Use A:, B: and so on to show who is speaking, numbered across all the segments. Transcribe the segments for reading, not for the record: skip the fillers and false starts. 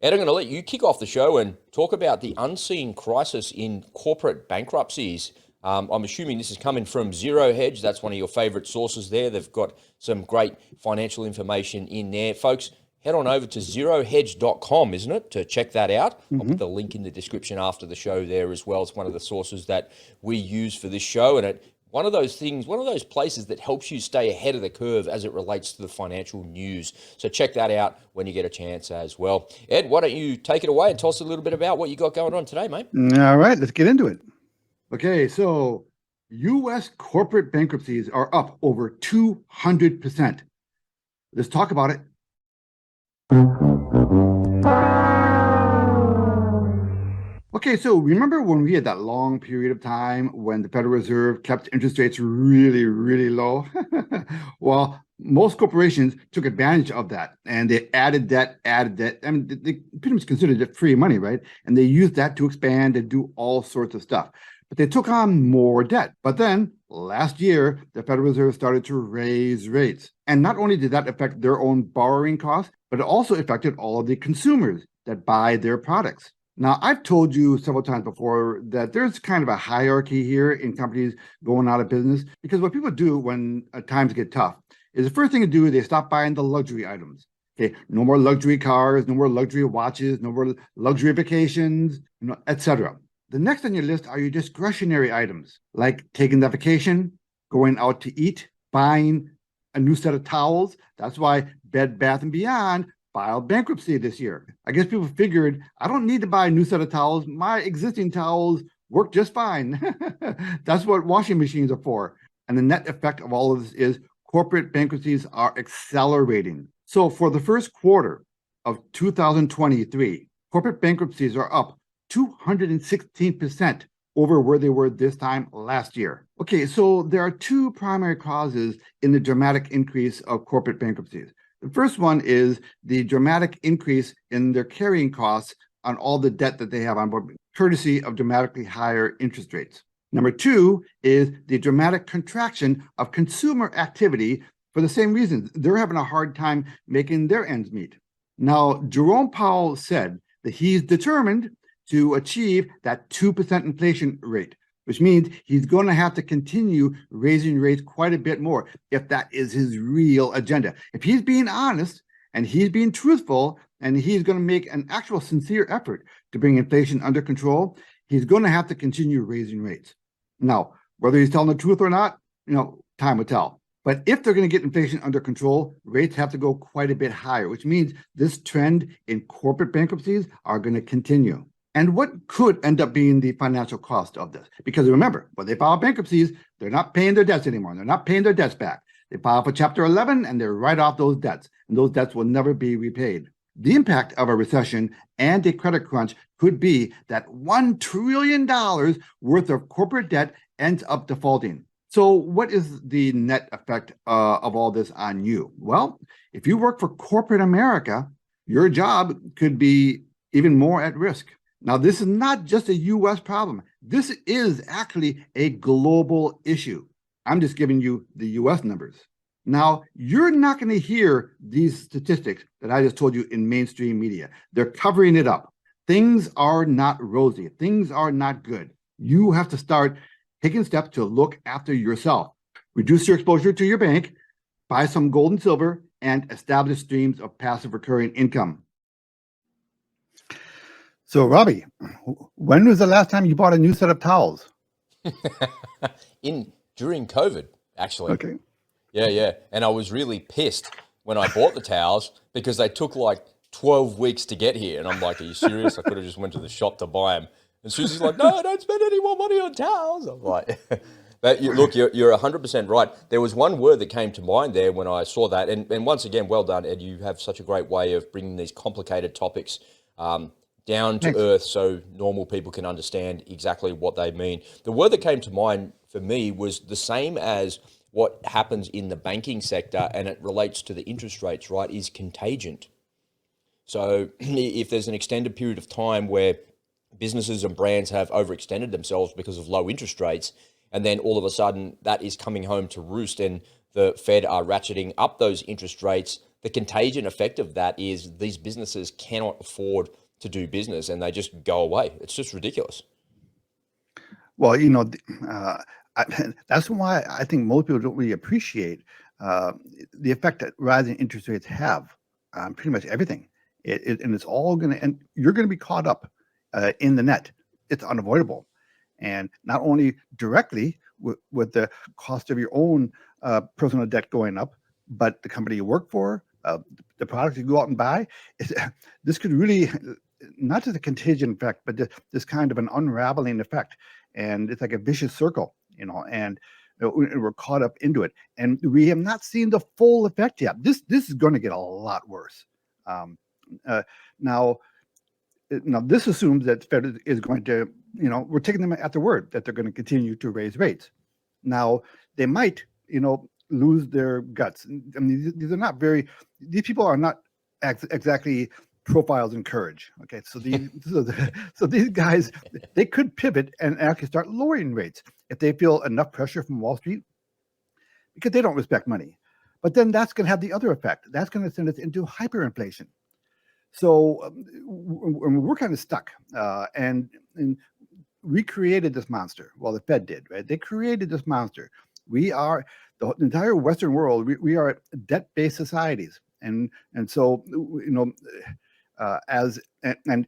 A: Ed, I'm going to let you kick off the show and talk about the unseen crisis in corporate bankruptcies. I'm assuming this is coming from Zero Hedge. That's one of your favorite sources there. They've got some great financial information in there. Folks, head on over to zerohedge.com, isn't it, to check that out. I'll put the link in the description after the show there as well. It's one of the sources that we use for this show, and one of those things, one of those places that helps you stay ahead of the curve as it relates to the financial news. So check that out when you get a chance as well. Ed, why don't you take it away and tell us a little bit about what you got going on today, mate?
B: All right, let's get into it. Okay, so U.S. corporate bankruptcies are up over 200%. Let's talk about it. Okay, so remember when we had that long period of time when the Federal Reserve kept interest rates really, really low? Well, most corporations took advantage of that and they added debt. I mean, they pretty much considered it free money, right? And they used that to expand and do all sorts of stuff. But they took on more debt. But then last year, the Federal Reserve started to raise rates. And not only did that affect their own borrowing costs, but it also affected all of the consumers that buy their products. Now, I've told you several times before that there's kind of a hierarchy here in companies going out of business, because what people do when times get tough is the first thing to do is they stop buying the luxury items. Okay, no more luxury cars, no more luxury watches, no more luxury vacations, etc. The next on your list are your discretionary items, like taking the vacation, going out to eat, buying a new set of towels. That's why Bed Bath & Beyond filed bankruptcy this year. I guess people figured, I don't need to buy a new set of towels. My existing towels work just fine. That's what washing machines are for. And the net effect of all of this is corporate bankruptcies are accelerating. So for the first quarter of 2023, corporate bankruptcies are up 216% over where they were this time last year. Okay, so there are two primary causes in the dramatic increase of corporate bankruptcies. The first one is the dramatic increase in their carrying costs on all the debt that they have on board, courtesy of dramatically higher interest rates. Number two is the dramatic contraction of consumer activity for the same reasons. They're having a hard time making their ends meet. Now, Jerome Powell said that he's determined to achieve that 2% inflation rate, which means he's going to have to continue raising rates quite a bit more if that is his real agenda. If he's being honest and he's being truthful and he's going to make an actual sincere effort to bring inflation under control, he's going to have to continue raising rates. Now, whether he's telling the truth or not, time will tell. But if they're going to get inflation under control, rates have to go quite a bit higher, which means this trend in corporate bankruptcies are going to continue. And what could end up being the financial cost of this? Because remember, when they file bankruptcies, they're not paying their debts anymore. They're not paying their debts back. They file for Chapter 11 and they write off those debts, and those debts will never be repaid. The impact of a recession and a credit crunch could be that $1 trillion worth of corporate debt ends up defaulting. So what is the net effect of all this on you? Well, if you work for corporate America, your job could be even more at risk. Now, this is not just a U.S. problem. This is actually a global issue. I'm just giving you the U.S. numbers. Now, you're not going to hear these statistics that I just told you in mainstream media. They're covering it up. Things are not rosy. Things are not good. You have to start taking steps to look after yourself. Reduce your exposure to your bank, buy some gold and silver, and establish streams of passive recurring income. So, Robbie, when was the last time you bought a new set of towels?
A: During COVID, actually.
B: Okay.
A: Yeah. And I was really pissed when I bought the towels because they took like 12 weeks to get here. And I'm like, are you serious? I could have just went to the shop to buy them. And Susie's like, no, don't spend any more money on towels. I'm like, look, you're 100% right. There was one word that came to mind there when I saw that. And once again, well done, Ed. You have such a great way of bringing these complicated topics down to earth so normal people can understand exactly what they mean. The word that came to mind for me was the same as what happens in the banking sector, and it relates to the interest rates, right, is contagion. So if there's an extended period of time where businesses and brands have overextended themselves because of low interest rates, and then all of a sudden that is coming home to roost and the Fed are ratcheting up those interest rates, the contagion effect of that is these businesses cannot afford to do business and they just go away. It's just ridiculous.
B: Well, that's why I think most people don't really appreciate the effect that rising interest rates have on pretty much everything. And it's all going to, and you're going to be caught up in the net. It's unavoidable. And not only directly with the cost of your own personal debt going up, but the company you work for, the products you go out and buy. This could really, not just a contagion effect, but this kind of an unraveling effect. And it's like a vicious circle, and we're caught up into it. And we have not seen the full effect yet. This is going to get a lot worse. Now, this assumes that the Fed is going to, we're taking them at their word that they're going to continue to raise rates. Now, they might, lose their guts. I mean, these people are not exactly profiles in courage. Okay, so these guys, they could pivot and actually start lowering rates if they feel enough pressure from Wall Street, because they don't respect money. But then that's going to have the other effect. That's going to send us into hyperinflation. So we're kind of stuck, and we created this monster. Well, the Fed did, right? They created this monster. We are the entire Western world. We are debt-based societies, and so and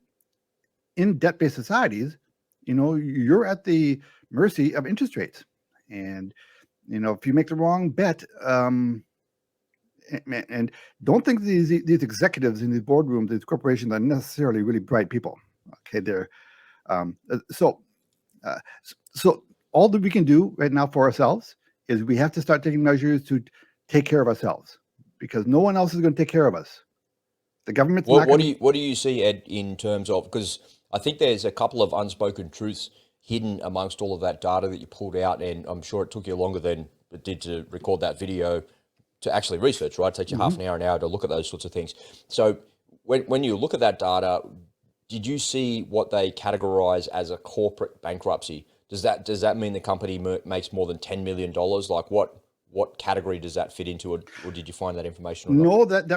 B: in debt-based societies, you're at the mercy of interest rates, and if you make the wrong bet, and don't think these executives in these boardrooms, these corporations, are necessarily really bright people. Okay, they're so all that we can do right now for ourselves is we have to start taking measures to take care of ourselves, because no one else is going to take care of us. The government's not
A: What do you see, Ed, in terms of, because I think there's a couple of unspoken truths hidden amongst all of that data that you pulled out, and I'm sure it took you longer than it did to record that video to actually research, right? It takes you half an hour to look at those sorts of things. So when you look at that data, did you see what they categorize as a corporate bankruptcy? Does that mean the company makes more than $10 million? Like what category does that fit into, or did you find that information?
B: No, that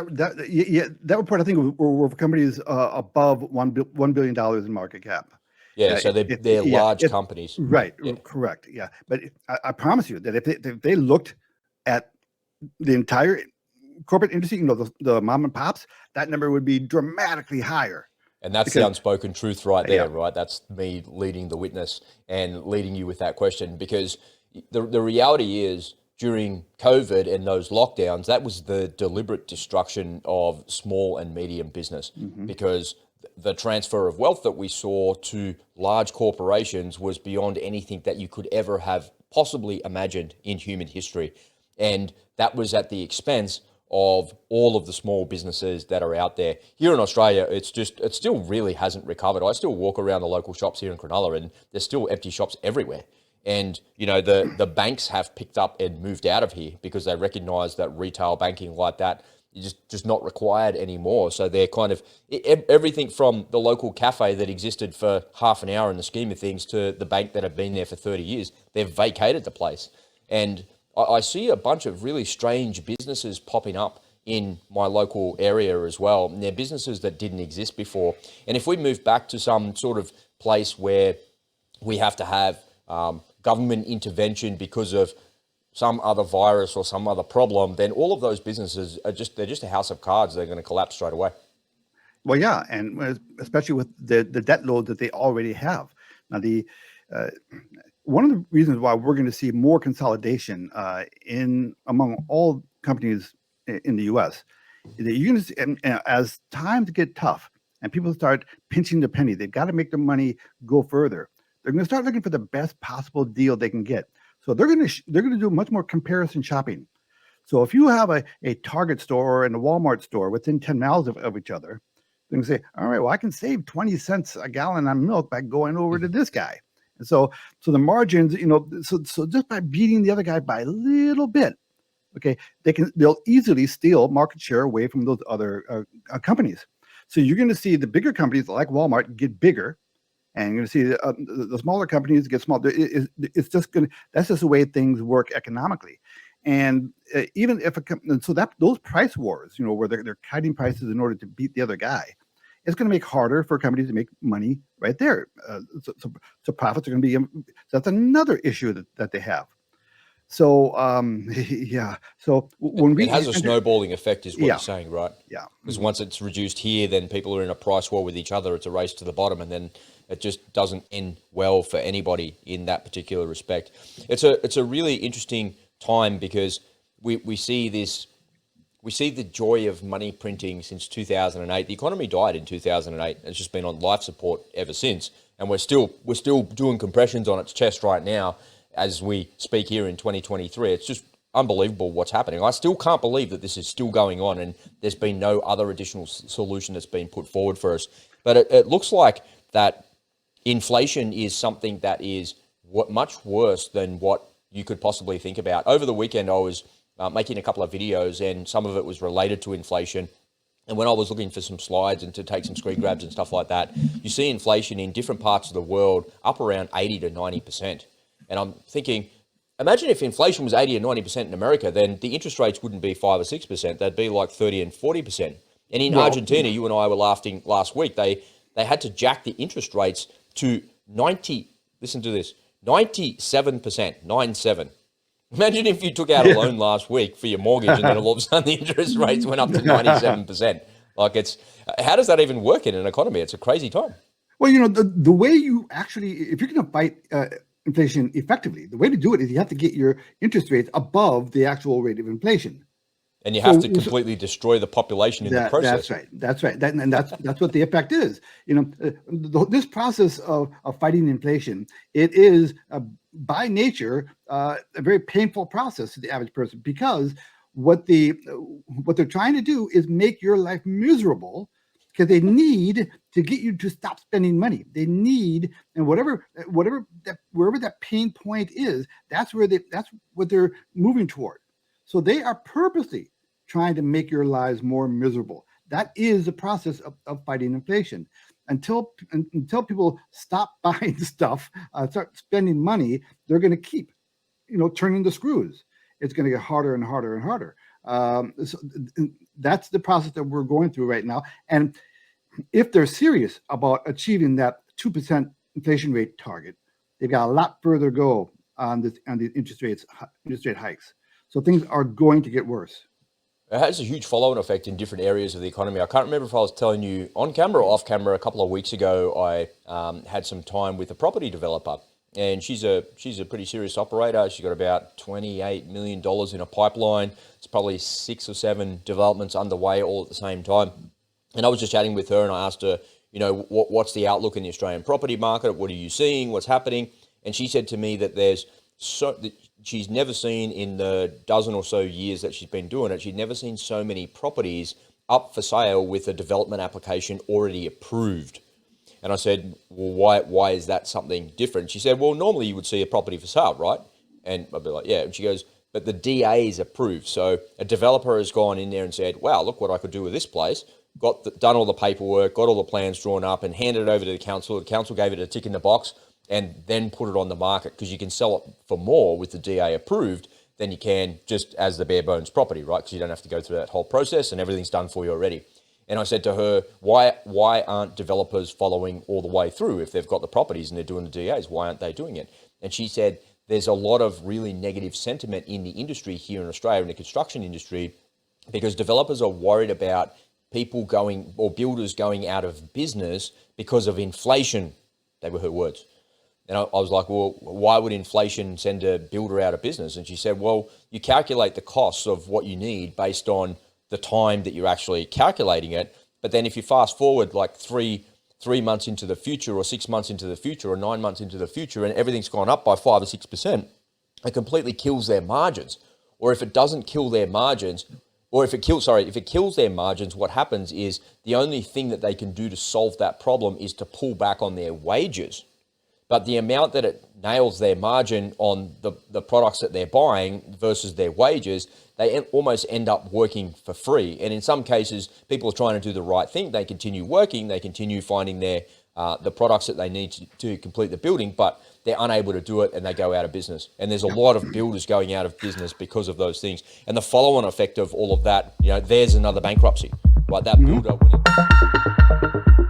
B: report, I think, were for companies above $1 billion in market cap.
A: Yeah, so they're large companies.
B: Right,
A: Yeah.
B: correct. Yeah, but I promise you that if they looked at the entire corporate industry, the mom and pops, that number would be dramatically higher.
A: And that's the unspoken truth right there, right? That's me leading the witness and leading you with that question, because the reality is, during COVID and those lockdowns, that was the deliberate destruction of small and medium business, because the transfer of wealth that we saw to large corporations was beyond anything that you could ever have possibly imagined in human history. And that was at the expense of all of the small businesses that are out there. Here in Australia, it still really hasn't recovered. I still walk around the local shops here in Cronulla and there's still empty shops everywhere. And, the banks have picked up and moved out of here because they recognize that retail banking like that is just not required anymore. So they're kind of everything from the local cafe that existed for half an hour in the scheme of things to the bank that have been there for 30 years. They've vacated the place. And I see a bunch of really strange businesses popping up in my local area as well. And they're businesses that didn't exist before. And if we move back to some sort of place where we have to have government intervention because of some other virus or some other problem, then all of those businesses they're just a house of cards. They're going to collapse straight away.
B: Well, yeah, and especially with the debt load that they already have. Now, one of the reasons why we're going to see more consolidation among all companies in the U.S. is that you're going to see, and as times get tough and people start pinching the penny, they've got to make their money go further. They're going to start looking for the best possible deal they can get. So they're going to do much more comparison shopping. So if you have a Target store and a Walmart store within 10 miles of each other, they're going to say, all right, well, I can save 20 cents a gallon on milk by going over to this guy. And so the margins, so just by beating the other guy by a little bit, okay, they'll easily steal market share away from those other companies. So you're going to see the bigger companies like Walmart get bigger, and you're going to see the smaller companies get smaller. It's just that's just the way things work economically. And even if so that those price wars, where they're cutting prices in order to beat the other guy, it's going to make harder for companies to make money right there. So profits are going to be. So that's another issue that they have. So yeah. So when
A: It
B: we
A: has a snowballing effect, is what
B: yeah,
A: you're saying, right?
B: yeah,
A: Because once it's reduced here, then people are in a price war with each other. It's a race to the bottom, and then it just doesn't end well for anybody in that particular respect. It's a really interesting time because we see this. We see the joy of money printing since 2008. The economy died in 2008. It's just been on life support ever since, and we're still doing compressions on its chest right now as we speak here in 2023. It's just unbelievable what's happening. I still can't believe that this is still going on, and there's been no other additional solution that's been put forward for us. But it looks like that inflation is something that is much worse than what you could possibly think about. Over the weekend, I was making a couple of videos, and some of it was related to inflation. And when I was looking for some slides and to take some screen grabs and stuff like that, you see inflation in different parts of the world up around 80 to 90%. And I'm thinking, imagine if inflation was 80 or 90% in America, then the interest rates wouldn't be 5 or 6%. They'd be like 30 and 40%. And in Argentina, you and I were laughing last week, they had to jack the interest rates to 90, listen to this, 97%, 97. Imagine if you took out a loan last week for your mortgage and then all of a sudden the interest rates went up to 97%. Like how does that even work in an economy? It's a crazy time.
B: Well, the way you actually, if you're going to fight inflation effectively, the way to do it is you have to get your interest rates above the actual rate of inflation.
A: And you have to completely destroy the population in the process.
B: That's right. That's what the effect is. This process of fighting inflation, it is by nature a very painful process to the average person, because what they're trying to do is make your life miserable, because they need to get you to stop spending money. They need, and wherever that pain point is, that's what they're moving toward. So they are purposely trying to make your lives more miserable. That is the process of fighting inflation. Until people stop buying stuff, start spending money, they're going to keep, turning the screws. It's going to get harder and harder and harder. So that's the process that we're going through right now. And if they're serious about achieving that 2% inflation rate target, they've got a lot further to go on the interest rate hikes. So things are going to get worse.
A: It has a huge follow-on effect in different areas of the economy. I can't remember if I was telling you on camera or off camera. A couple of weeks ago, I had some time with a property developer, and she's a pretty serious operator. She's got about $28 million in a pipeline. It's probably 6 or 7 developments underway all at the same time. And I was just chatting with her, and I asked her, what's the outlook in the Australian property market? What are you seeing? What's happening? And she said to me that she's never seen, in the dozen or so years that she's been doing it, she'd never seen so many properties up for sale with a development application already approved. And I said, well, why is that something different? She said, well, normally you would see a property for sale, right? And I'd be like, yeah. And she goes, but the DA is approved. So a developer has gone in there and said, wow, look what I could do with this place. Done all the paperwork, got all the plans drawn up, and handed it over to the council. The council gave it a tick in the box and then put it on the market, because you can sell it for more with the DA approved than you can just as the bare bones property, right? Because you don't have to go through that whole process and everything's done for you already. And I said to her, why aren't developers following all the way through? If they've got the properties and they're doing the DAs, why aren't they doing it? And she said, there's a lot of really negative sentiment in the industry here in Australia, in the construction industry, because developers are worried about people going, or builders going out of business because of inflation. They were her words. And I was like, well, why would inflation send a builder out of business? And she said, well, you calculate the costs of what you need based on the time that you're actually calculating it. But then if you fast forward like three months into the future, or 6 months into the future, or 9 months into the future, and everything's gone up by 5 or 6%, it completely kills their margins. Or if it doesn't kill their margins, or if it kills their margins, what happens is the only thing that they can do to solve that problem is to pull back on their wages. but the amount that it nails their margin on the products that they're buying versus their wages, they almost end up working for free. And in some cases, people are trying to do the right thing. They continue working, they continue finding their the products that they need to complete the building, but they're unable to do it and they go out of business. And there's a lot of builders going out of business because of those things. And the follow-on effect of all of that, there's another bankruptcy. Like that builder, when it